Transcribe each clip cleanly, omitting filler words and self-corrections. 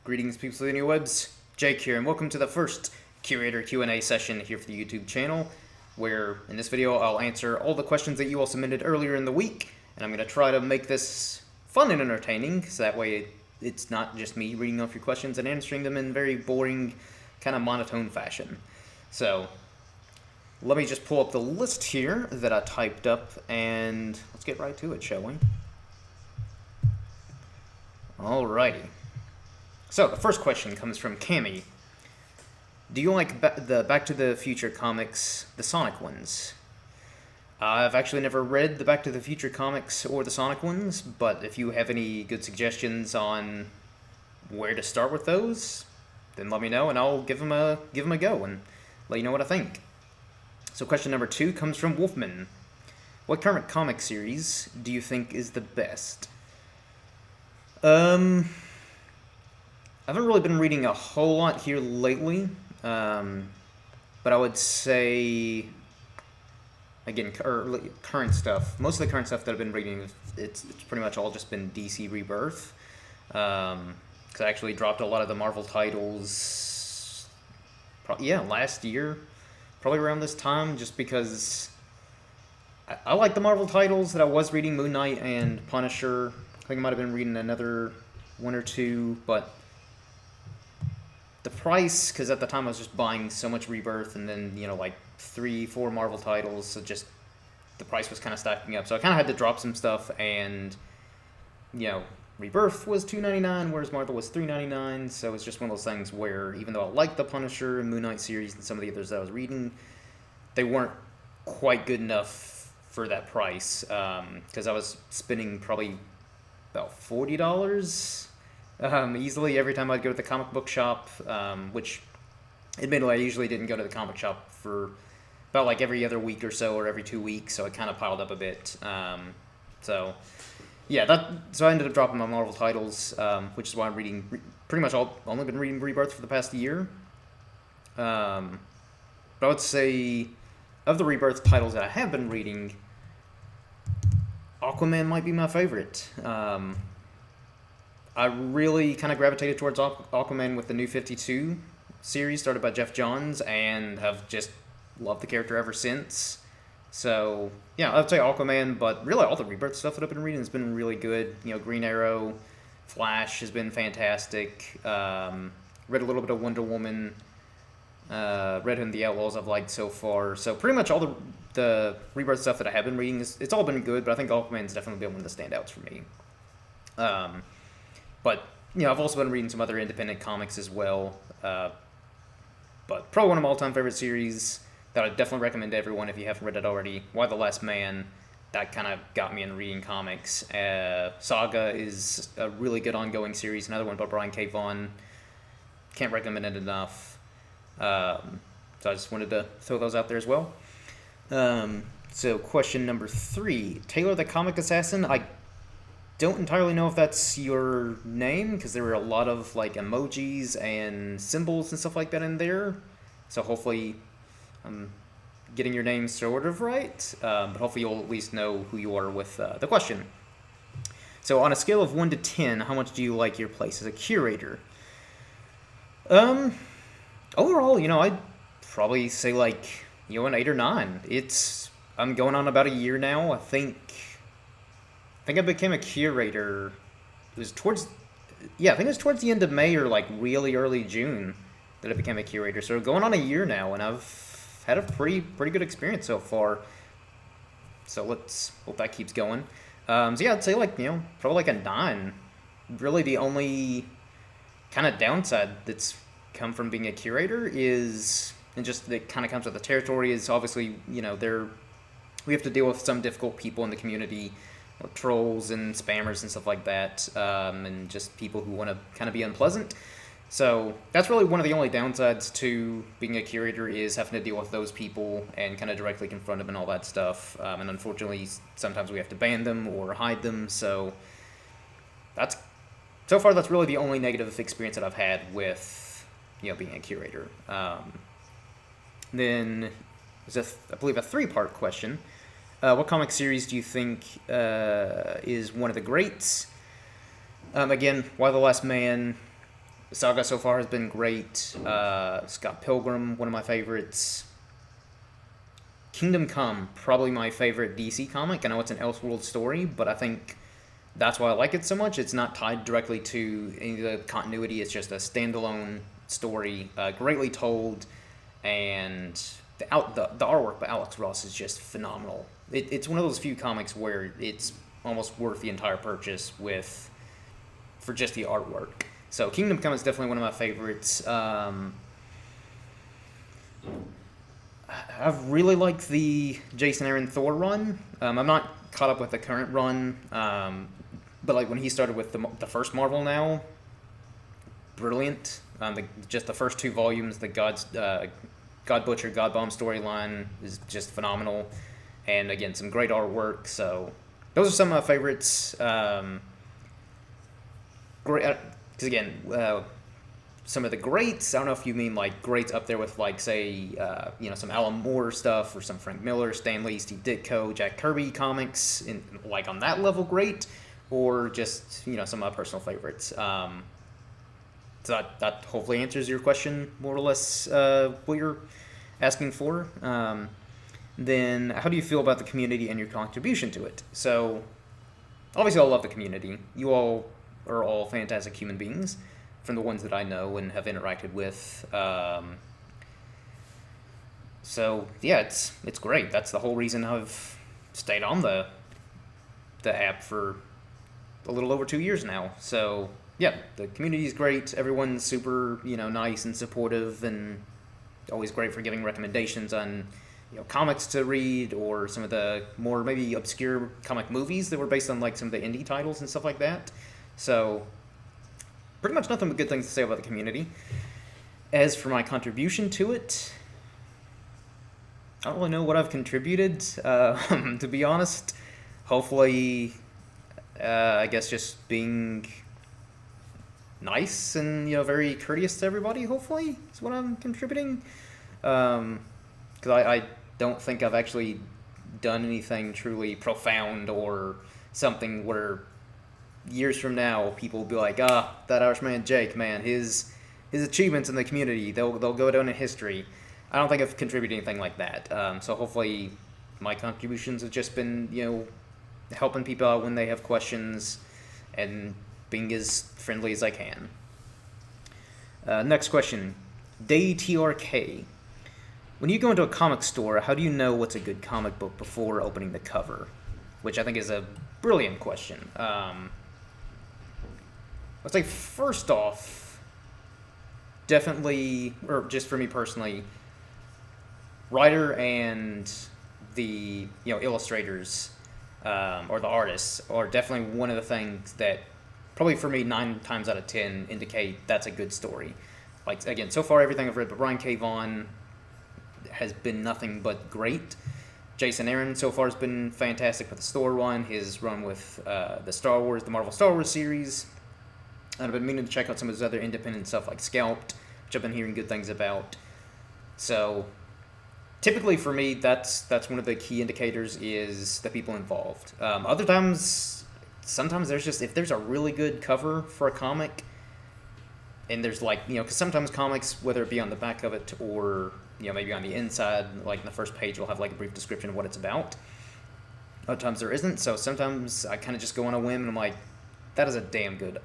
Greetings, people of the interwebs. Jake here, and welcome to the first Curator Q&A session here for the YouTube channel, where in this video I'll answer all the questions that you all submitted earlier in the week, and I'm going to try to make this fun and entertaining, so that way it's not just me reading off your questions and answering them in very boring, kind of monotone fashion. So, let me just pull up the list here that I typed up, and let's get right to it, shall we? Alrighty. So, the first question comes from Cammy. Do you like the Back to the Future comics, the Sonic ones? I've actually never read the Back to the Future comics or the Sonic ones, but if you have any good suggestions on where to start with those, then let me know and I'll give them a go and let you know what I think. So question number 2 comes from Wolfman. What current comic series do you think is the best? I haven't really been reading a whole lot here lately, but I would say, again, current stuff. Most of the current stuff that I've been reading, it's pretty much all just been DC Rebirth. Because I actually dropped a lot of the Marvel titles, last year, probably around this time, just because I like the Marvel titles that I was reading, Moon Knight and Punisher. I think I might have been reading another one or two, but the price, because at the time I was just buying so much Rebirth and then, like 3-4 Marvel titles, so just the price was kind of stacking up. So I kind of had to drop some stuff, and, Rebirth was $2.99, whereas Marvel was $3.99, so it's just one of those things where, even though I like the Punisher and Moon Knight series and some of the others that I was reading, they weren't quite good enough for that price, because I was spending probably about $40 easily every time I'd go to the comic book shop, which admittedly I usually didn't go to the comic shop for about like every other week or so, or every 2 weeks, so it kind of piled up a bit. So I ended up dropping my Marvel titles, which is why I'm reading pretty much only been reading Rebirth for the past year. But I would say of the Rebirth titles that I have been reading, Aquaman might be my favorite. I really kind of gravitated towards Aquaman with the New 52 series started by Jeff Johns, and have just loved the character ever since. So, yeah, I would say Aquaman, but really all the Rebirth stuff that I've been reading has been really good. Green Arrow, Flash has been fantastic. Read a little bit of Wonder Woman. Red Hood and the Outlaws I've liked so far. So pretty much all the Rebirth stuff that I have been reading, it's all been good, but I think Aquaman's definitely been one of the standouts for me. But, I've also been reading some other independent comics as well. But probably one of my all-time favorite series that I definitely recommend to everyone if you haven't read it already, Why the Last Man. That kind of got me in reading comics. Saga is a really good ongoing series, another one by Brian K. Vaughan. Can't recommend it enough. So I just wanted to throw those out there as well. So question number 3, Taylor the Comic Assassin. I don't entirely know if that's your name, because there were a lot of like emojis and symbols and stuff like that in there. So hopefully I'm getting your name sort of right, but hopefully you'll at least know who you are with the question. So on a scale of 1 to 10, how much do you like your place as a curator? Overall, I'd probably say like, an 8 or 9. I'm going on about a year now. I think I became a curator. It was towards the end of May or like really early June that I became a curator. So going on a year now, and I've had a pretty good experience so far. So let's hope that keeps going. I'd say like, probably like a 9. Really the only kind of downside that's come from being a curator is, and just that kind of comes with the territory, is obviously, we have to deal with some difficult people in the community, trolls and spammers and stuff like that, and just people who want to kind of be unpleasant. So that's really one of the only downsides to being a curator, is having to deal with those people and kind of directly confront them and all that stuff. And unfortunately, sometimes we have to ban them or hide them. So so far that's really the only negative experience that I've had with being a curator. Then there's I believe a 3-part question. What comic series do you think is one of the greats? Again, Why the Last Man, Saga so far has been great. Scott Pilgrim, one of my favorites. Kingdom Come, probably my favorite DC comic. I know it's an Elseworld story, but I think that's why I like it so much. It's not tied directly to any of the continuity. It's just a standalone story, greatly told, and the artwork by Alex Ross is just phenomenal. It's one of those few comics where it's almost worth the entire purchase for just the artwork. So Kingdom Come is definitely one of my favorites. I've really liked the Jason Aaron Thor run. I'm not caught up with the current run, but like when he started with the first Marvel now, brilliant. Just the first two volumes, the God Butcher, God Bomb storyline is just phenomenal, and again some great artwork. So those are some of my favorites. Great, because again, some of the greats. I don't know if you mean like greats up there with like say some Alan Moore stuff or some Frank Miller, Stan Lee, Steve Ditko, Jack Kirby comics, in like on that level great, or just some of my personal favorites. So that hopefully answers your question more or less what you're asking for. Then how do you feel about the community and your contribution to it? So obviously I love the community. You all are all fantastic human beings from the ones that I know and have interacted with. So yeah, it's great. That's the whole reason I've stayed on the app for a little over 2 years now. So yeah, the community is great. Everyone's super nice and supportive, and always great for giving recommendations on comics to read, or some of the more maybe obscure comic movies that were based on like some of the indie titles and stuff like that. So pretty much nothing but good things to say about the community. As for my contribution to it, I don't really know what I've contributed, to be honest. Hopefully, I guess just being nice and very courteous to everybody. Hopefully, is what I'm contributing. Because I don't think I've actually done anything truly profound or something where years from now people will be like, that Irishmanjake, man, his achievements in the community, they'll go down in history. I don't think I've contributed anything like that. So hopefully my contributions have just been helping people out when they have questions and being as friendly as I can. Next question, DayTRK. When you go into a comic store, how do you know what's a good comic book before opening the cover? Which I think is a brilliant question. Let's say first off, definitely, or just for me personally, writer and the illustrators or the artists are definitely one of the things that probably for me 9 times out of 10 indicate that's a good story. Like again, so far everything I've read, but Brian K. Vaughan has been nothing but great. Jason Aaron so far has been fantastic with the Store run, his run with the Marvel Star Wars series. I've been meaning to check out some of his other independent stuff like Scalped, which I've been hearing good things about. So typically for me, that's one of the key indicators is the people involved. Other times, sometimes there's just, if there's a really good cover for a comic, and there's like, because sometimes comics, whether it be on the back of it or, maybe on the inside, like in the first page, will have like a brief description of what it's about. Other times there isn't, so sometimes I kind of just go on a whim and I'm like, that is a damn good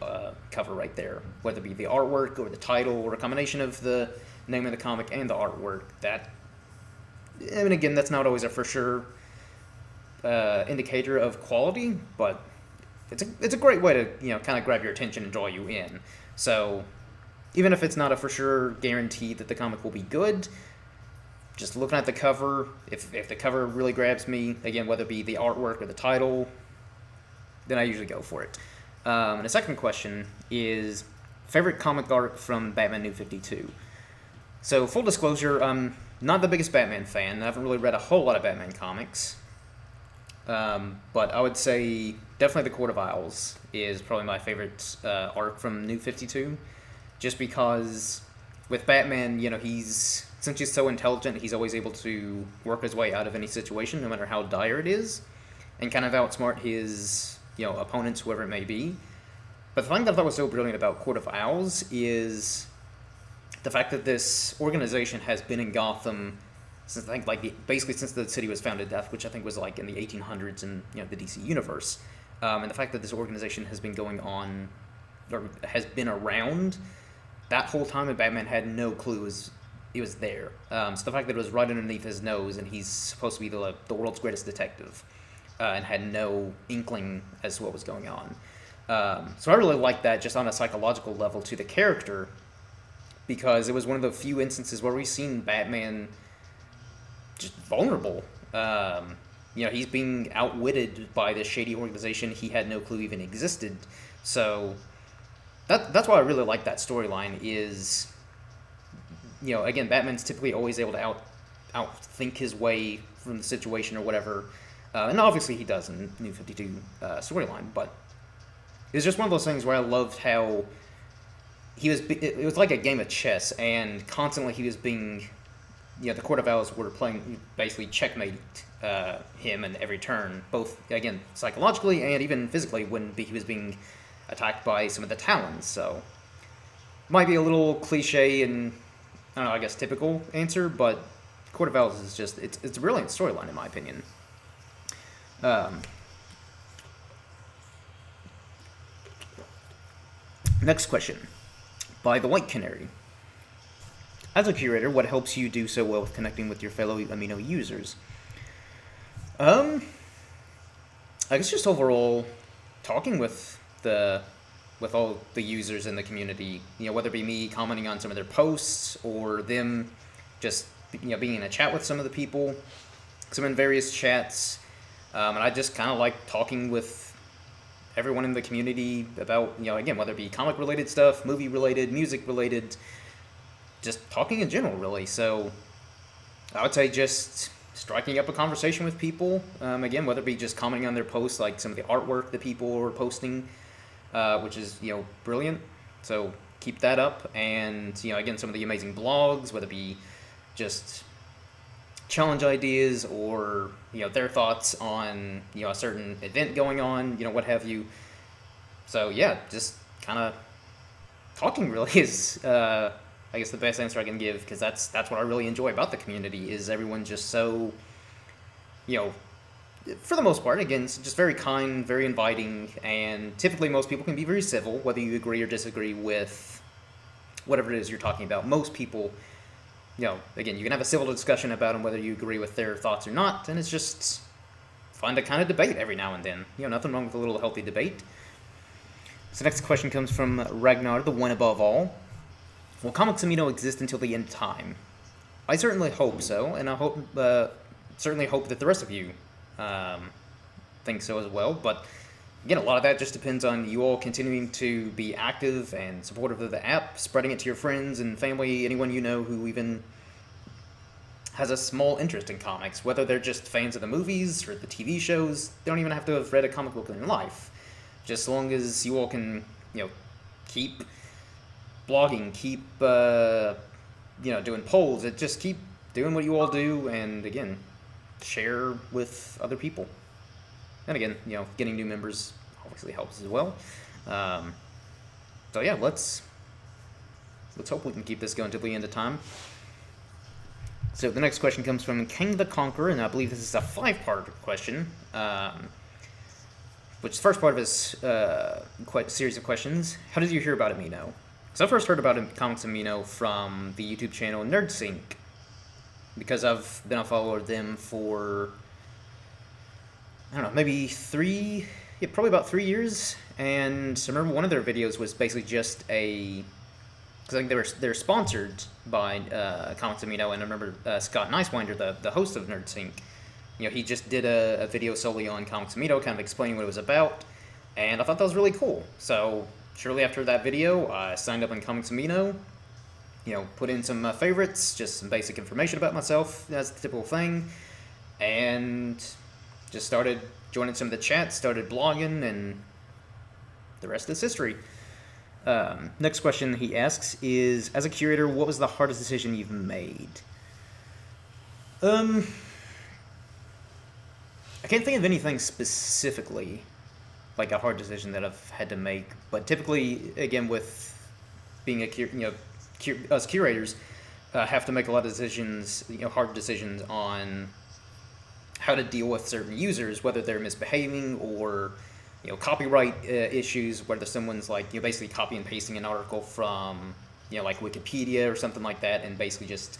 cover right there. Whether it be the artwork or the title or a combination of the name of the comic and the artwork. Again, that's not always a for sure indicator of quality, but it's a great way to kind of grab your attention and draw you in. So even if it's not a for sure guarantee that the comic will be good, just looking at the cover, if the cover really grabs me, again, whether it be the artwork or the title, then I usually go for it. And the second question is favorite comic arc from Batman New 52. So full disclosure, I'm not the biggest Batman fan. I haven't really read a whole lot of Batman comics. But I would say definitely the Court of Owls is probably my favorite arc from New 52. Just because with Batman, since he's so intelligent, he's always able to work his way out of any situation, no matter how dire it is, and kind of outsmart his opponents, whoever it may be. But the thing that I thought was so brilliant about Court of Owls is the fact that this organization has been in Gotham since I think basically since the city was founded, which I think was like in the 1800s in the DC universe, and the fact that this organization has been going on or has been around that whole time, and Batman had no clue it was there. So the fact that it was right underneath his nose, and he's supposed to be the world's greatest detective, and had no inkling as to what was going on. So I really like that just on a psychological level to the character, because it was one of the few instances where we've seen Batman just vulnerable. He's being outwitted by this shady organization he had no clue even existed. So that's why I really like that storyline is, again, Batman's typically always able to outthink his way from the situation or whatever. And obviously he does in New 52 storyline, but it was just one of those things where I loved how it was like a game of chess, and constantly he was being, the Court of Owls were playing, basically checkmate him in every turn, both, again, psychologically and even physically when he was being attacked by some of the Talons. So, might be a little cliche and, I don't know, I guess typical answer, but Court of Owls is just, it's a brilliant storyline in my opinion. Next question, by the White Canary. As a curator, what helps you do so well with connecting with your fellow Amino users? I guess just overall talking with all the users in the community, whether it be me commenting on some of their posts or them just being in a chat with some of the people, some in various chats, and I just kind of like talking with everyone in the community about, again, whether it be comic related stuff, movie related, music related, just talking in general, really. So I would say just striking up a conversation with people, again, whether it be just commenting on their posts, like some of the artwork that people are posting, which is, brilliant. So keep that up. And, again, some of the amazing blogs, whether it be just challenge ideas or, their thoughts on, a certain event going on, what have you. So, yeah, just kind of talking really is, I guess, the best answer I can give, because that's what I really enjoy about the community, is everyone just so, for the most part, again, it's just very kind, very inviting, and typically most people can be very civil, whether you agree or disagree with whatever it is you're talking about. Most people, again, you can have a civil discussion about them, whether you agree with their thoughts or not, and it's just fun to kind of debate every now and then. Nothing wrong with a little healthy debate. So next question comes from Ragnar, the one above all. Will Comics Amino exist until the end of time? I certainly hope so, and I certainly hope that the rest of you think so as well. But again, a lot of that just depends on you all continuing to be active and supportive of the app, spreading it to your friends and family, anyone you know who even has a small interest in comics, whether they're just fans of the movies or the TV shows. They don't even have to have read a comic book in their life. Just as long as you all can, keep blogging, keep, doing polls, just keep doing what you all do, and again, share with other people. And again, getting new members obviously helps as well. So yeah, let's hope we can keep this going till the end of time. So the next question comes from King the Conqueror, and I believe this is a 5-part question. Which the first part of his series of questions. How did you hear about Amino? So I first heard about Comics Amino from the YouTube channel NerdSync, because I've been a follower of them for, I don't know, maybe probably about 3 years. And I remember one of their videos was basically just because I think they're sponsored by Comics Amino, and I remember Scott Nicewinder, the host of NerdSync, he just did a video solely on Comics Amino, kind of explaining what it was about, and I thought that was really cool. So shortly after that video, I signed up on Comics Amino, put in some favorites, just some basic information about myself, that's the typical thing, and just started joining some of the chats, started blogging, and the rest is history. Next question he asks is, as a curator, what was the hardest decision you've made? I can't think of anything specifically. like a hard decision that I've had to make. But typically, again, with being us curators have to make a lot of decisions, hard decisions on how to deal with certain users, whether they're misbehaving or copyright issues, whether someone's like basically copy and pasting an article from like Wikipedia or something like that, and basically just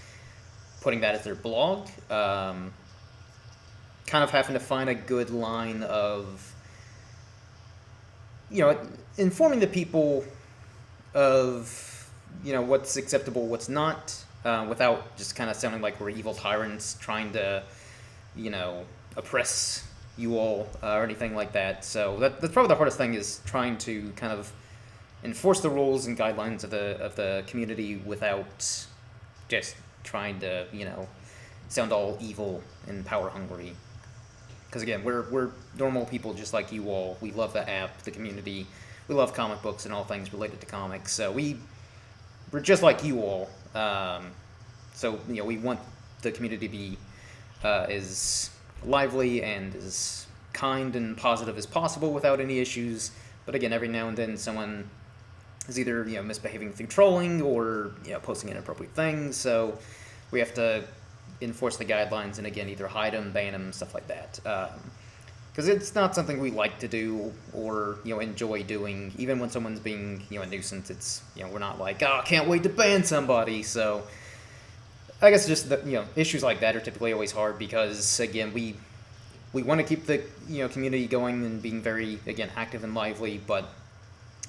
putting that as their blog. Kind of having to find a good line of informing the people of what's acceptable, what's not, without just kind of sounding like we're evil tyrants trying to oppress you all or anything like that. So that's probably the hardest thing, is trying to kind of enforce the rules and guidelines of the community without just trying to sound all evil and power hungry. Because again, we're normal people just like you all. We love the app, the community. We love comic books and all things related to comics. So we're just like you all. So we want the community to be as lively and as kind and positive as possible without any issues. But again, every now and then someone is either misbehaving through trolling or posting inappropriate things. So we have to enforce the guidelines and again either hide them, ban them, stuff like that. Because it's not something we like to do or enjoy doing. Even when someone's being a nuisance, it's we're not like, oh, I can't wait to ban somebody. So I guess just the issues like that are typically always hard, because again we want to keep the community going and being very again active and lively, but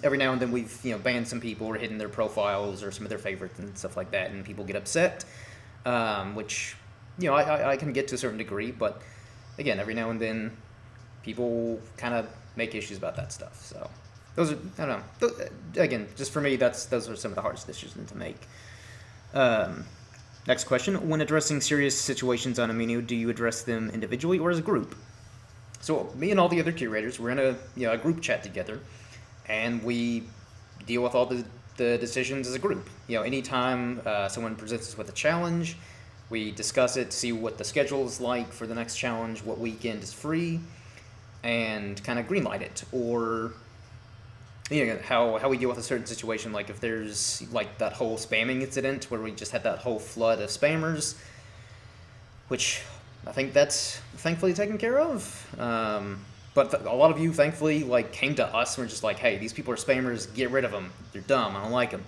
every now and then we've banned some people or hidden their profiles or some of their favorites and stuff like that, and people get upset, which I can get to a certain degree, but again every now and then people kind of make issues about that stuff. So those are, I don't know, again, just for me, those are some of the hardest decisions to make. Next question: when addressing serious situations on Amino, do you address them individually or as a group? So me and all the other curators, we're in a group chat together, and we deal with all the decisions as a group. Anytime someone presents us with a challenge, we discuss it, see what the schedule is like for the next challenge, what weekend is free, and kind of greenlight it. Or how we deal with a certain situation, like if there's like that whole spamming incident where we just had that whole flood of spammers, which I think that's thankfully taken care of. But a lot of you thankfully came to us and were just like, hey, these people are spammers, get rid of them, they're dumb, I don't like them.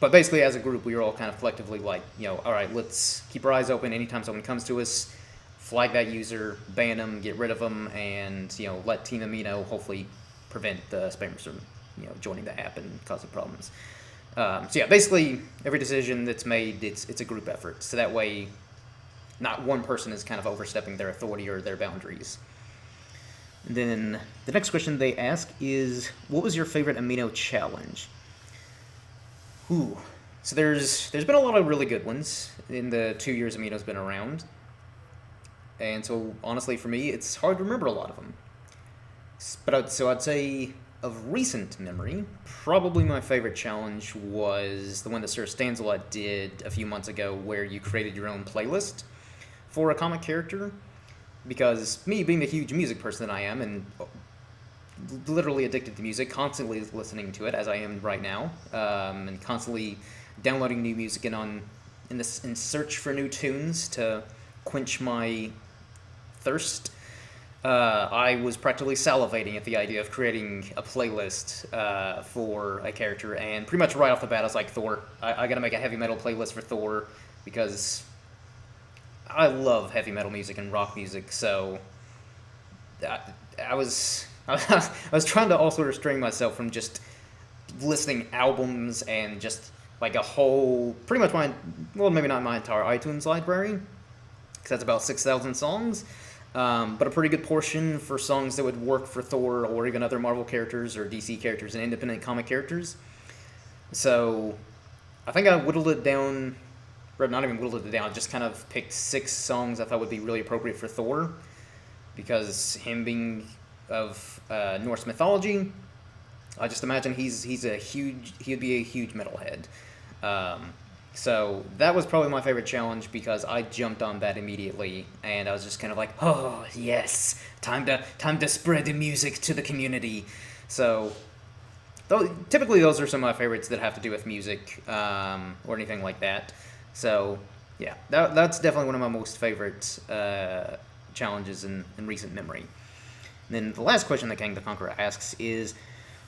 But basically as a group we were all kind of collectively like, all right, let's keep our eyes open anytime someone comes to us, flag that user, ban them, get rid of them, and let Team Amino hopefully prevent the spammers from joining the app and causing problems. So yeah, basically every decision that's made, it's a group effort, so that way not one person is kind of overstepping their authority or their boundaries. And then the next question they ask is, what was your favorite Amino challenge? Ooh, so there's been a lot of really good ones in the 2 years Amino's been around, and so honestly for me it's hard to remember a lot of them. But I'd say of recent memory, probably my favorite challenge was the one that Sir Stanzela did a few months ago, where you created your own playlist for a comic character. Because me, being the huge music person that I am, and literally addicted to music, constantly listening to it as I am right now, and constantly downloading new music and in search for new tunes to quench my thirst. I was practically salivating at the idea of creating a playlist for a character, and pretty much right off the bat I was like, Thor, I gotta make a heavy metal playlist for Thor, because I love heavy metal music and rock music. So I was trying to also restrain myself from just listing albums and just like a whole, pretty much maybe not my entire iTunes library, because that's about 6,000 songs. But a pretty good portion for songs that would work for Thor or even other Marvel characters or DC characters and independent comic characters. So I think I whittled it down, or not even whittled it down, just kind of picked 6 songs I thought would be really appropriate for Thor, because him being of Norse mythology, I just imagine he'd be a huge metalhead. So that was probably my favorite challenge because I jumped on that immediately, and I was just kind of like, oh yes, time to spread the music to the community. So typically those are some of my favorites that have to do with music or anything like that. So yeah, that's definitely one of my most favorite challenges in recent memory. And then the last question that Kang the Conqueror asks is,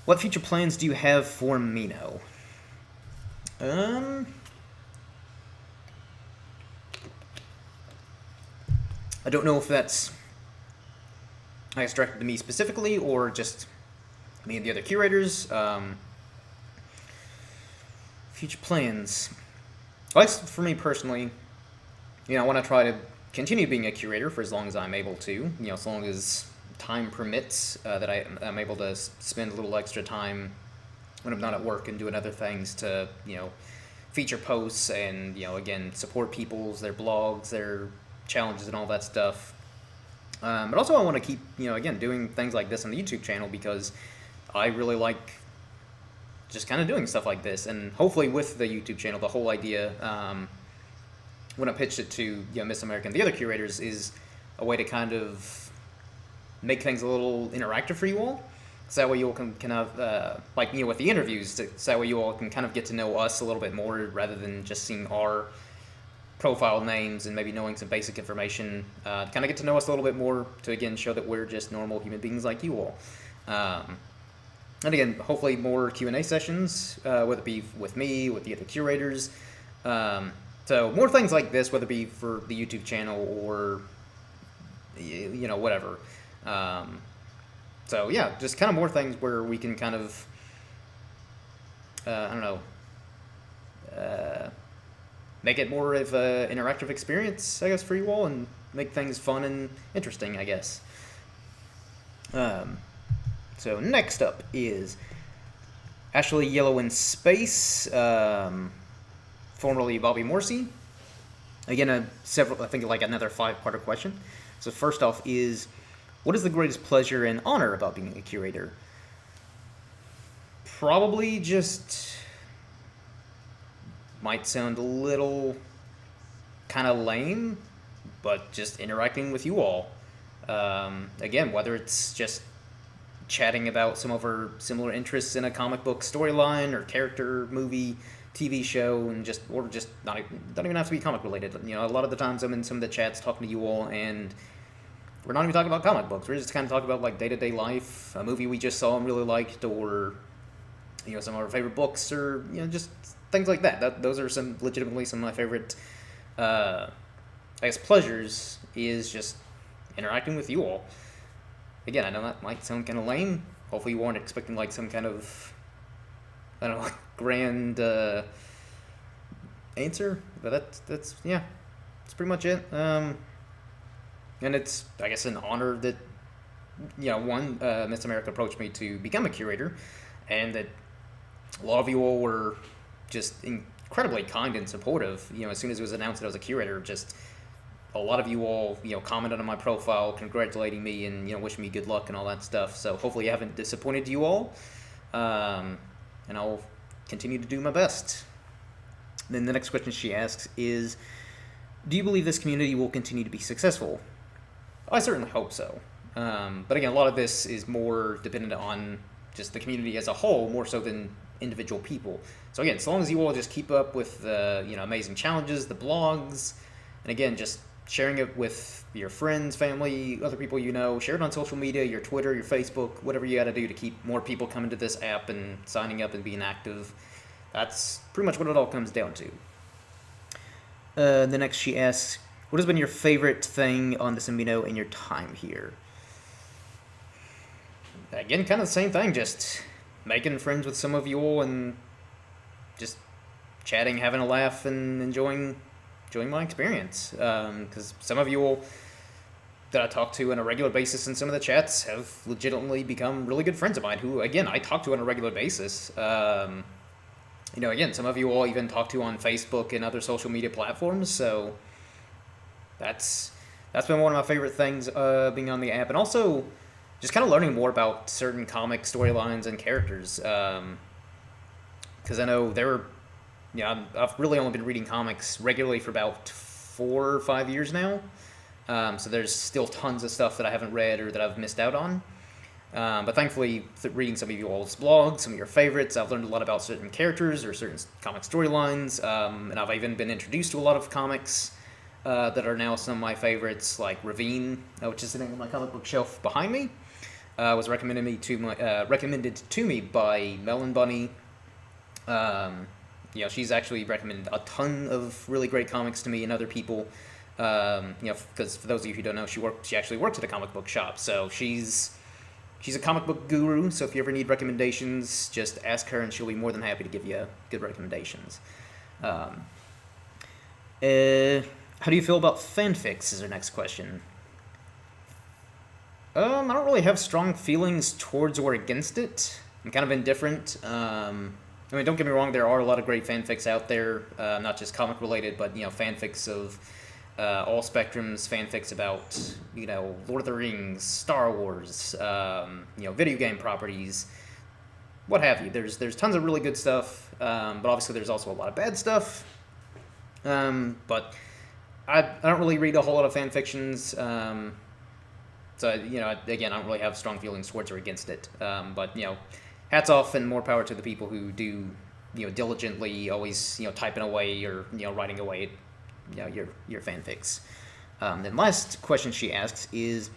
what future plans do you have for Amino? I don't know if that's, I guess, directed to me specifically or just me and the other curators. Future plans. Well, for me personally, I want to try to continue being a curator for as long as I'm able to. As long as time permits, that I'm able to spend a little extra time when I'm not at work and doing other things to, feature posts and, again, support their blogs, their challenges and all that stuff. But also I want to keep, again, doing things like this on the YouTube channel because I really like just kind of doing stuff like this. And hopefully with the YouTube channel, the whole idea, when I pitched it to Miss America and the other curators, is a way to kind of make things a little interactive for you all. So that way you all can kind of, with the interviews, so that way you all can kind of get to know us a little bit more rather than just seeing our profile names and maybe knowing some basic information. Kind of get to know us a little bit more to, again, show that we're just normal human beings like you all. And again, hopefully more Q&A sessions, whether it be with me, with the other curators. So more things like this, whether it be for the YouTube channel or, whatever. So yeah, just kind of more things where we can kind of, make it more of an interactive experience, I guess, for you all, and make things fun and interesting, I guess. So next up is Ashley Yellow in Space, formerly Bobby Morrissey. Again, I think like another 5-parter question. So first off is, what is the greatest pleasure and honor about being a curator? Probably just, might sound a little kind of lame, but just interacting with you all. Again, whether it's just chatting about some of our similar interests in a comic book storyline or character, movie, TV show, and just not don't even have to be comic related. A lot of the times I'm in some of the chats talking to you all, and we're not even talking about comic books. We're just kind of talking about like day-to-day life, a movie we just saw and really liked, or some of our favorite books, or just things like that. Those are legitimately some of my favorite, I guess, pleasures, is just interacting with you all. Again, I know that might sound kind of lame. Hopefully you weren't expecting like some kind of, I don't know, grand answer, but that's pretty much it. And it's, I guess, an honor that, Miss America approached me to become a curator, and that a lot of you all were just incredibly kind and supportive. As soon as it was announced that I was a curator, just a lot of you all, commented on my profile, congratulating me and, wishing me good luck and all that stuff. So hopefully I haven't disappointed you all, and I'll continue to do my best. Then the next question she asks is, do you believe this community will continue to be successful? I certainly hope so. But again, a lot of this is more dependent on just the community as a whole, more so than individual people. So again, as long as you all just keep up with the amazing challenges, the blogs, and again, just sharing it with your friends, family, other people share it on social media, your Twitter, your Facebook, whatever you got to do to keep more people coming to this app and signing up and being active. That's pretty much what it all comes down to. The next she asks, what has been your favorite thing on this Amino in your time here? Again, kind of the same thing, just making friends with some of you all and just chatting, having a laugh, and enjoying my experience. Because some of you all that I talk to on a regular basis in some of the chats have legitimately become really good friends of mine who, again, I talk to on a regular basis. Again, some of you all even talk to on Facebook and other social media platforms, so that's been one of my favorite things, being on the app, and also just kind of learning more about certain comic storylines and characters, because I know there were yeah, I've really only been reading comics regularly for about 4 or 5 years now. So there's still tons of stuff that I haven't read or that I've missed out on. But thankfully, reading some of you all's blogs, some of your favorites, I've learned a lot about certain characters or certain comic storylines, and I've even been introduced to a lot of comics that are now some of my favorites, like Ravine, which is sitting on my comic book shelf behind me. Was recommended to me by Melon Bunny. She's actually recommended a ton of really great comics to me and other people. Because for those of you who don't know, she actually works at a comic book shop, so she's a comic book guru. So if you ever need recommendations, just ask her, and she'll be more than happy to give you good recommendations. How do you feel about fanfics? Is our next question. I don't really have strong feelings towards or against it. I'm kind of indifferent. Don't get me wrong, there are a lot of great fanfics out there, not just comic related, but fanfics of all spectrums, fanfics about Lord of the Rings, Star Wars, video game properties, what have you. There's tons of really good stuff, but obviously there's also a lot of bad stuff. But I don't really read a whole lot of fan fictions. So, again, I don't really have strong feelings towards or against it. But, hats off and more power to the people who do, diligently always, typing away or, writing away at, your fanfics. Then last question she asks is,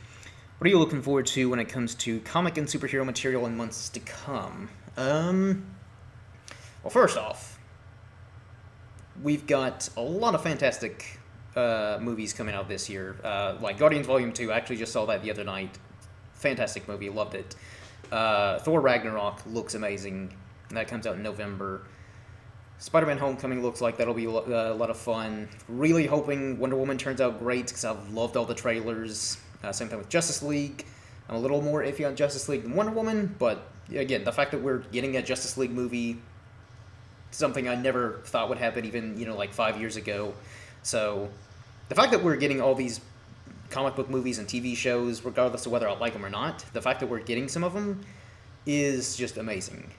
what are you looking forward to when it comes to comic and superhero material in months to come? Well, first off, we've got a lot of fantastic movies coming out this year. Like Guardians Volume 2, I actually just saw that the other night. Fantastic movie, loved it. Thor Ragnarok looks amazing. That comes out in November. Spider-Man Homecoming looks like that'll be a lot of fun. Really hoping Wonder Woman turns out great because I've loved all the trailers. Same thing with Justice League. I'm a little more iffy on Justice League than Wonder Woman, but again, the fact that we're getting a Justice League movie, something I never thought would happen even, like 5 years ago. So the fact that we're getting all these comic book movies and TV shows, regardless of whether I like them or not, the fact that we're getting some of them is just amazing.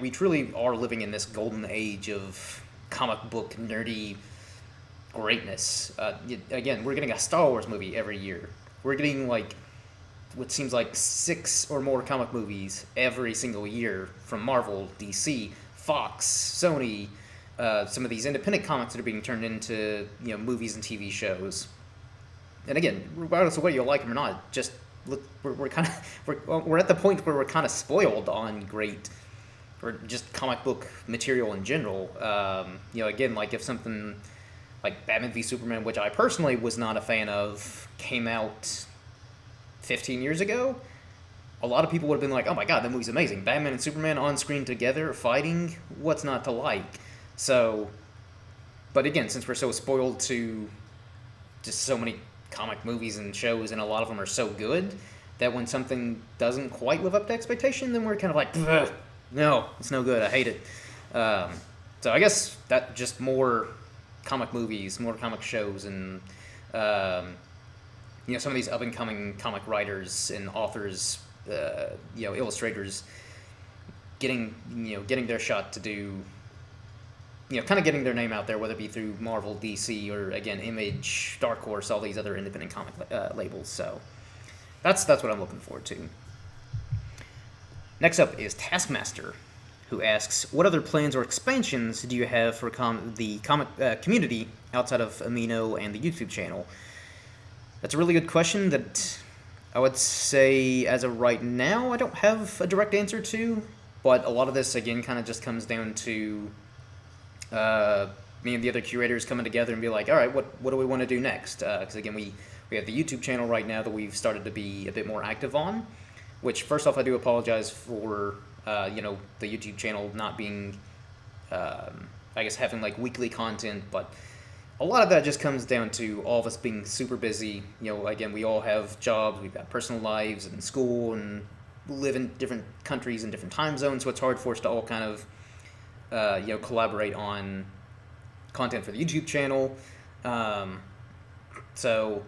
We truly are living in this golden age of comic book nerdy greatness. Again, we're getting a Star Wars movie every year. We're getting what seems like 6 or more comic movies every single year from Marvel, DC, Fox, Sony, some of these independent comics that are being turned into movies and TV shows. And again, regardless of whether you like them or not, just look, we're at the point where we're kind of spoiled on great or just comic book material in general. Again, like if something like Batman v Superman, which I personally was not a fan of, came out 15 years ago, a lot of people would have been like, oh my god, that movie's amazing. Batman and Superman on screen together, fighting, what's not to like? So, but again, since we're so spoiled to just so many comic movies and shows, and a lot of them are so good, that when something doesn't quite live up to expectation, then we're kind of like, no, it's no good, I hate it. So I guess that just more comic movies, more comic shows, and some of these up-and-coming comic writers and authors, illustrators, getting their shot to do, kind of getting their name out there, whether it be through Marvel, DC, or again Image, Dark Horse, all these other independent comic labels. So that's what I'm looking forward to. Next up is Taskmaster, who asks, what other plans or expansions do you have for the comic community outside of Amino and the YouTube channel? That's a really good question that I would say, as of right now, I don't have a direct answer to, but a lot of this, again, kind of just comes down to me and the other curators coming together and be like, all right, what do we want to do next? Because, again, we have the YouTube channel right now that we've started to be a bit more active on, which, first off, I do apologize for, the YouTube channel not being, having, weekly content, but a lot of that just comes down to all of us being super busy. Again, we all have jobs, we've got personal lives and school, and live in different countries and different time zones, so it's hard for us to all kind of, collaborate on content for the YouTube channel. So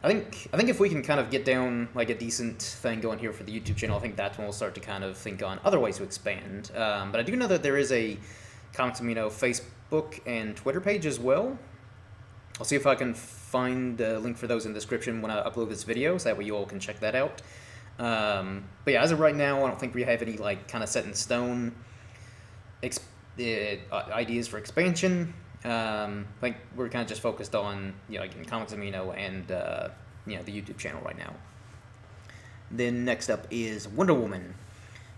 I think if we can kind of get down a decent thing going here for the YouTube channel, I think that's when we'll start to kind of think on other ways to expand. But I do know that there is a Comics Amino Facebook and Twitter page as well. I'll see if I can find a link for those in the description when I upload this video, so that way you all can check that out. But yeah, as of right now, I don't think we have any like kind of set in stone ideas for expansion. Like we're kind of just focused on again, Comics Amino and the YouTube channel right now. Then next up is Wonder Woman,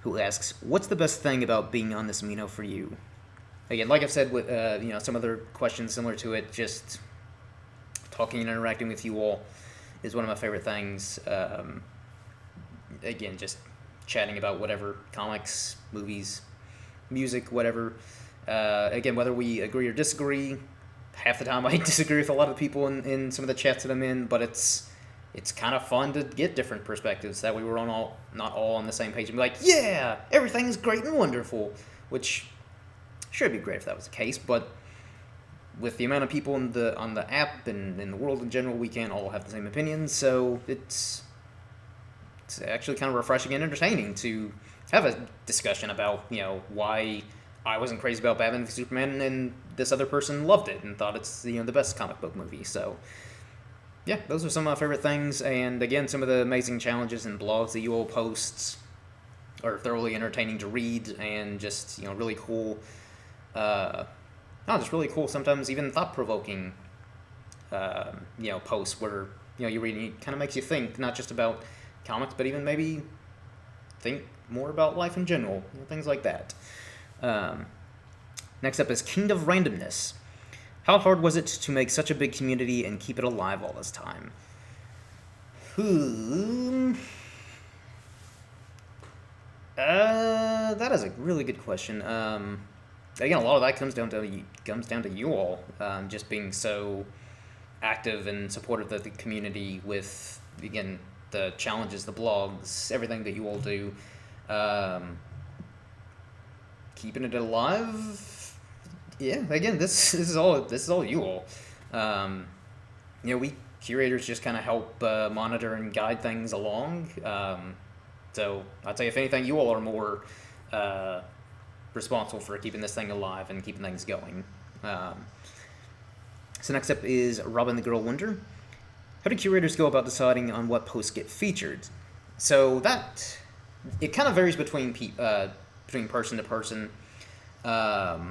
who asks, "What's the best thing about being on this Amino for you?" Again, like I've said with some other questions similar to it, just talking and interacting with you all is one of my favorite things. Again, just chatting about whatever, comics, movies, music, whatever. Again, whether we agree or disagree, half the time I disagree with a lot of people in some of the chats that I'm in, but it's kind of fun to get different perspectives. That way we're not all on the same page and be like, yeah, everything's great and wonderful, which should be great if that was the case, but with the amount of people on the app and in the world in general, we can't all have the same opinions, so it's actually kind of refreshing and entertaining to have a discussion about, why I wasn't crazy about Batman v Superman and this other person loved it and thought it's, the best comic book movie. So, yeah, those are some of my favorite things. And again, some of the amazing challenges and blogs that you all post are thoroughly entertaining to read and just, really cool. Just really cool, sometimes even thought-provoking, posts where, you read and it kind of makes you think, not just about comics, but even maybe think more about life in general, things like that. Next up is King of Randomness. How hard was it to make such a big community and keep it alive all this time? That is a really good question. Again, a lot of that comes down to you all, just being so active and supportive of the community with, again, the challenges, the blogs, everything that you all do. Keeping it alive, yeah. Again, this is all you all. We curators just kind of help monitor and guide things along. So I'd say if anything, you all are more responsible for keeping this thing alive and keeping things going. So next up is Robin the Girl Wonder. How do curators go about deciding on what posts get featured? So it kind of varies between person to person. But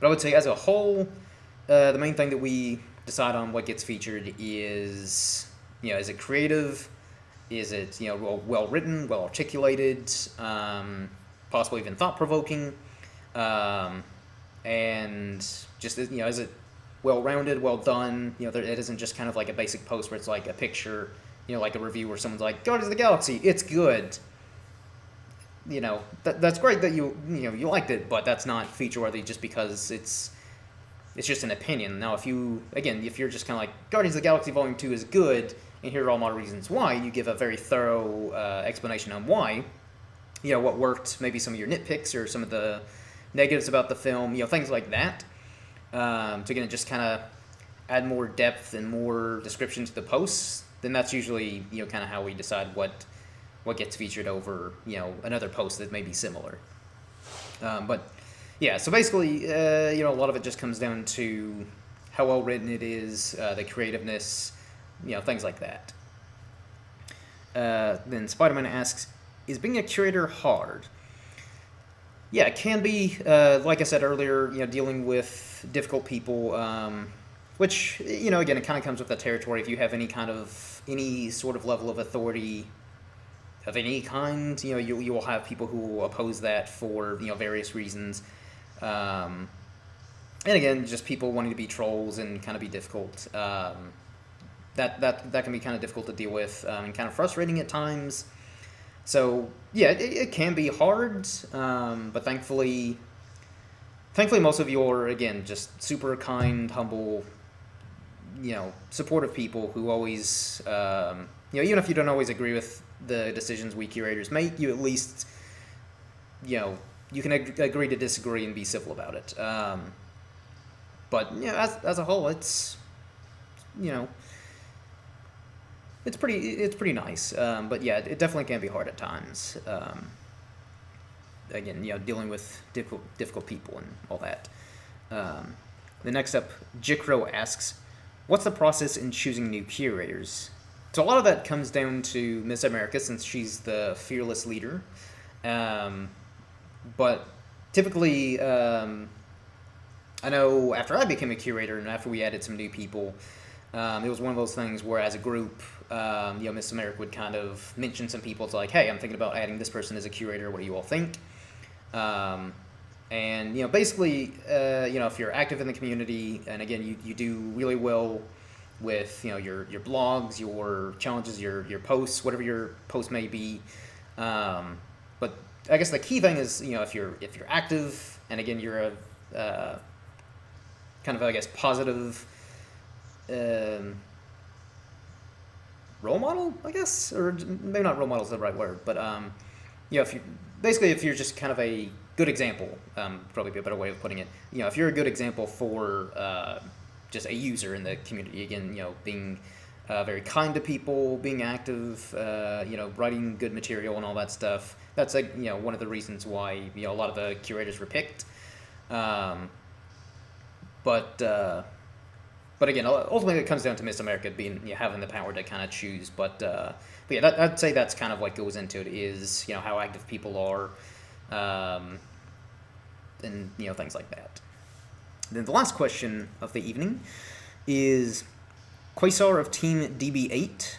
I would say as a whole, the main thing that we decide on what gets featured is, is it creative? Is it, well written, well articulated, possibly even thought-provoking? And just, is it well-rounded, well done? It isn't just kind of like a basic post where it's like a picture, like a review where someone's like, Guardians of the Galaxy, it's good. That's great that you liked it, but that's not feature-worthy just because it's just an opinion. Now, if you're just kind of like, Guardians of the Galaxy Volume 2 is good, and here are all my reasons why, you give a very thorough explanation on why, what worked, maybe some of your nitpicks or some of the negatives about the film, things like that. To again, just kind of add more depth and more description to the posts, then that's usually, kind of how we decide what gets featured over, another post that may be similar. But yeah, so basically, a lot of it just comes down to how well written it is, the creativeness, things like that. Then Spider-Man asks, is being a curator hard? Yeah, it can be. Like I said earlier, dealing with difficult people, which, again, it kind of comes with the territory. If you have any sort of level of authority of any kind, you will have people who will oppose that for, various reasons. And again, just people wanting to be trolls and kind of be difficult. That can be kind of difficult to deal with and kind of frustrating at times. So yeah, it can be hard, but thankfully most of you are, again, just super kind, humble, supportive people who always, even if you don't always agree with the decisions we curators make, you at least, you can agree to disagree and be civil about it. But as a whole, it's pretty nice. But yeah, it definitely can be hard at times. again, dealing with difficult people and all that. Um, the next up, Jikro asks, "What's the process in choosing new curators?" So a lot of that comes down to Miss America, since she's the fearless leader. Um, but typically, I know after I became a curator and after we added some new people, it was one of those things where, as a group, Miss America would kind of mention some people. It's like, "Hey, I'm thinking about adding this person as a curator. What do you all think?" Um, and basically, if you're active in the community, and again, you do really well with your blogs, your challenges, your posts, whatever your post may be. But I guess the key thing is, if you're active, and again, you're a kind of, I guess, positive um, role model, I guess, or maybe not role model is the right word, but if you're just kind of a good example, probably be a better way of putting it. If you're a good example for just a user in the community, again, being very kind to people, being active, writing good material and all that stuff. That's like one of the reasons why a lot of the curators were picked. But again, ultimately it comes down to Miss America being having the power to kind of choose. But yeah, I'd say that's kind of what goes into it, is how active people are, and things like that. Then the last question of the evening is Quasar of Team DB8.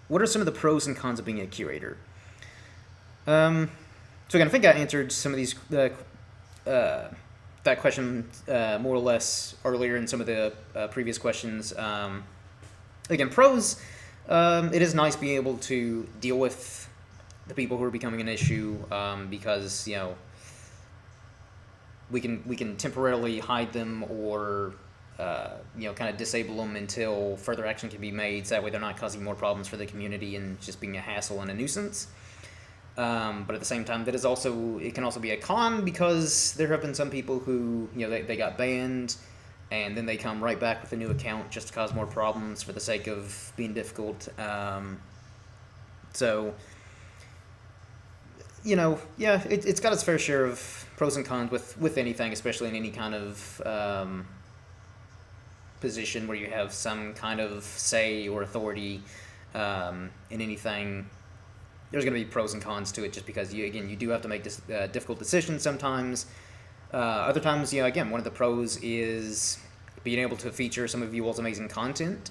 What are some of the pros and cons of being a curator? So again, I think I answered some of these that question more or less earlier in some of the previous questions. Again, pros. It is nice being able to deal with the people who are becoming an issue, because we can temporarily hide them, or kind of disable them until further action can be made, so that way they're not causing more problems for the community and just being a hassle and a nuisance. But at the same time, it can also be a con, because there have been some people who they got banned, and then they come right back with a new account just to cause more problems for the sake of being difficult. So it's got its fair share of pros and cons with anything, especially in any kind of position where you have some kind of say or authority in anything. There's going to be pros and cons to it, just because you do have to make difficult decisions sometimes. Other times, again, one of the pros is being able to feature some of you all's amazing content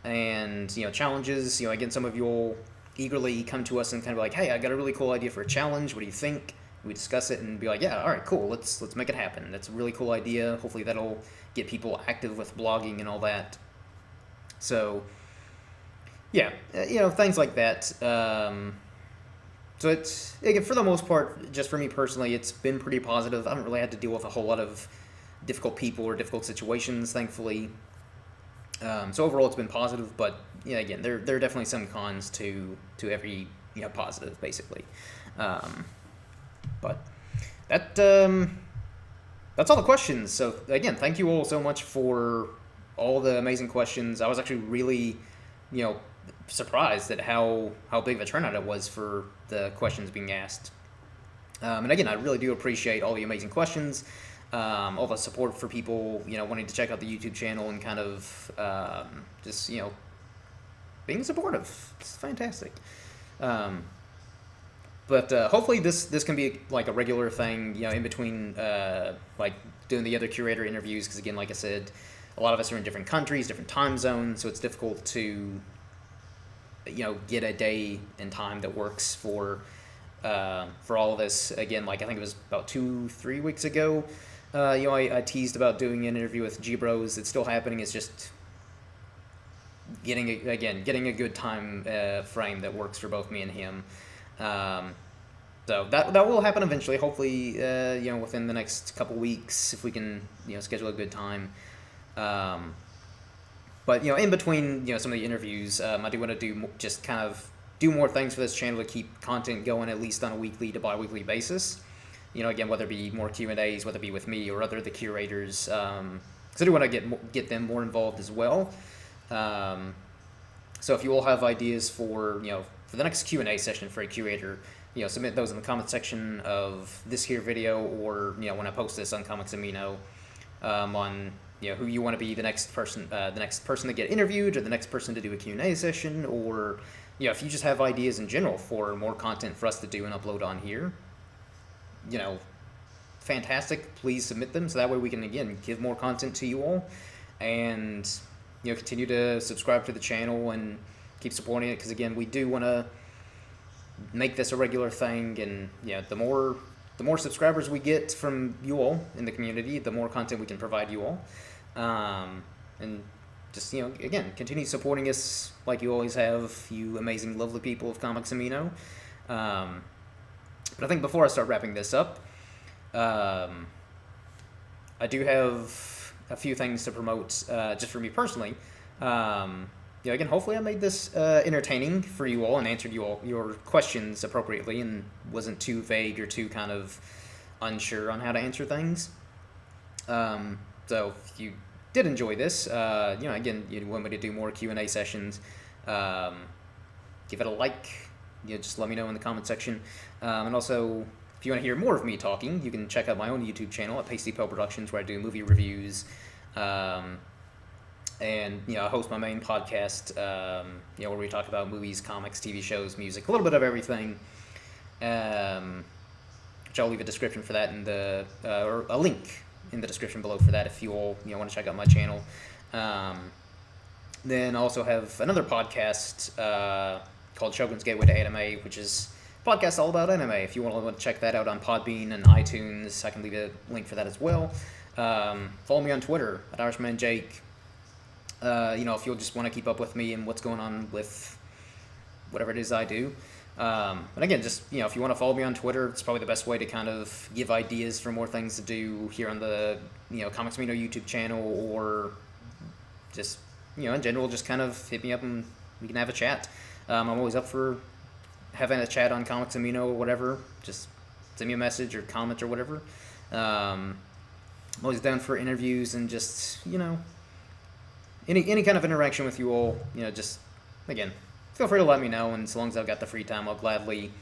and challenges. Again, some of you all eagerly come to us and kind of like, "Hey, I got a really cool idea for a challenge. What do you think?" We discuss it and be like, "Yeah, all right, cool. Let's make it happen. That's a really cool idea. Hopefully, that'll get people active with blogging and all that." So, yeah, things like that. So it's, again, for the most part, just for me personally, it's been pretty positive. I haven't really had to deal with a whole lot of difficult people or difficult situations, thankfully. So overall, it's been positive. But again, there are definitely some cons to every positive, basically. But that's all the questions. So again, thank you all so much for all the amazing questions. I was actually really surprised at how big of a turnout it was for the questions being asked. And again, I really do appreciate all the amazing questions, all the support for people wanting to check out the YouTube channel and kind of just being supportive. It's fantastic. But hopefully this can be like a regular thing, in between like doing the other curator interviews, because again, like I said, a lot of us are in different countries, different time zones, so it's difficult to get a day and time that works for all of us. Again, like I think it was about 2-3 weeks ago, I teased about doing an interview with G-Bros. It's still happening. It's just getting a good time frame that works for both me and him. So that will happen eventually. Hopefully, within the next couple weeks, if we can schedule a good time. But in between some of the interviews, I do want to just kind of do more things for this channel to keep content going, at least on a weekly to bi-weekly basis. Again, whether it be more Q&As, whether it be with me or other the curators, because I do want to get them more involved as well. So if you all have ideas for for the next Q&A session for a curator, submit those in the comment section of this here video, or when I post this on Comics Amino, on who you want to be the next person to get interviewed, or the next person to do a Q&A session, or if you just have ideas in general for more content for us to do and upload on here, fantastic. Please submit them so that way we can again give more content to you all, and continue to subscribe to the channel and keep supporting it, because again, we do want to make this a regular thing, and the more subscribers we get from you all in the community, the more content we can provide you all, and just again, continue supporting us like you always have, you amazing lovely people of Comics Amino. But I think before I start wrapping this up, I do have a few things to promote just for me personally. Again, hopefully I made this entertaining for you all and answered you all your questions appropriately and wasn't too vague or too kind of unsure on how to answer things. So if you did enjoy this, again, you want me to do more Q&A sessions, give it a like, just let me know in the comment section. And also, if you want to hear more of me talking, you can check out my own YouTube channel at Pasty Pill Productions, where I do movie reviews, and I host my main podcast, where we talk about movies, comics, TV shows, music, a little bit of everything. Which I'll leave a description for that in the or a link in the description below for that if you all want to check out my channel. Then I also have another podcast called Shogun's Gateway to Anime, which is a podcast all about anime. If you want to check that out on Podbean and iTunes, I can leave a link for that as well. Follow me on Twitter at Irishmanjake. If you'll just want to keep up with me and what's going on with whatever it is I do. And again, just, if you want to follow me on Twitter, it's probably the best way to kind of give ideas for more things to do here on the, Comics Amino YouTube channel, or just, in general, just kind of hit me up and we can have a chat. I'm always up for having a chat on Comics Amino or whatever. Just send me a message or comment or whatever. I'm always down for interviews and just, any kind of interaction with you all, just, again, feel free to let me know, and as long as I've got the free time, I'll gladly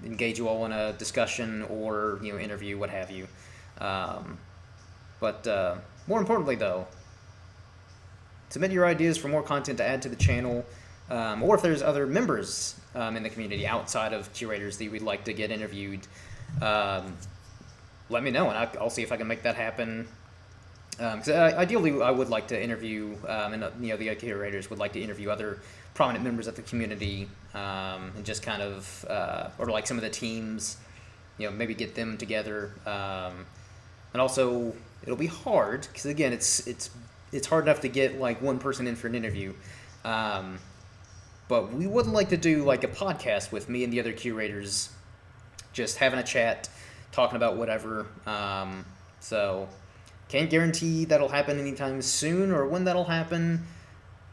engage you all in a discussion or, interview, what have you. But more importantly, though, submit your ideas for more content to add to the channel, or if there's other members in the community outside of curators that you'd like to get interviewed, let me know, and I'll see if I can make that happen. Because ideally, I would like to interview, and the other curators would like to interview other prominent members of the community, and just kind of, or like some of the teams, maybe get them together. And also, it'll be hard because again, it's hard enough to get like one person in for an interview. But we would like to do like a podcast with me and the other curators, just having a chat, talking about whatever. So. Can't guarantee that'll happen anytime soon or when that'll happen,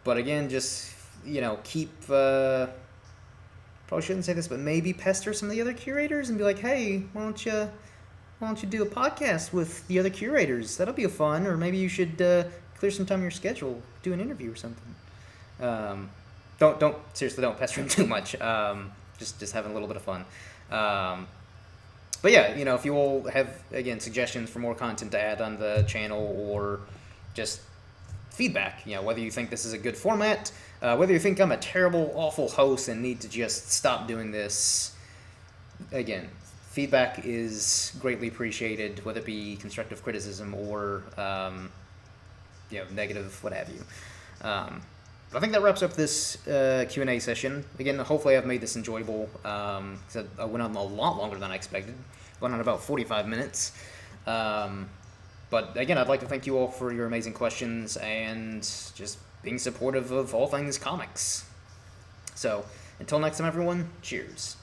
but again, just, keep, probably shouldn't say this, but maybe pester some of the other curators and be like, hey, why don't you do a podcast with the other curators? That'll be fun, or maybe you should clear some time in your schedule, do an interview or something. Seriously, don't pester them too much, just having a little bit of fun. But yeah, if you all have, again, suggestions for more content to add on the channel, or just feedback, whether you think this is a good format, whether you think I'm a terrible, awful host and need to just stop doing this, again, feedback is greatly appreciated, whether it be constructive criticism or, negative, what have you. But I think that wraps up this Q&A session. Again, hopefully I've made this enjoyable. I went on a lot longer than I expected. Went on about 45 minutes. But again, I'd like to thank you all for your amazing questions and just being supportive of all things comics. So, until next time, everyone, cheers.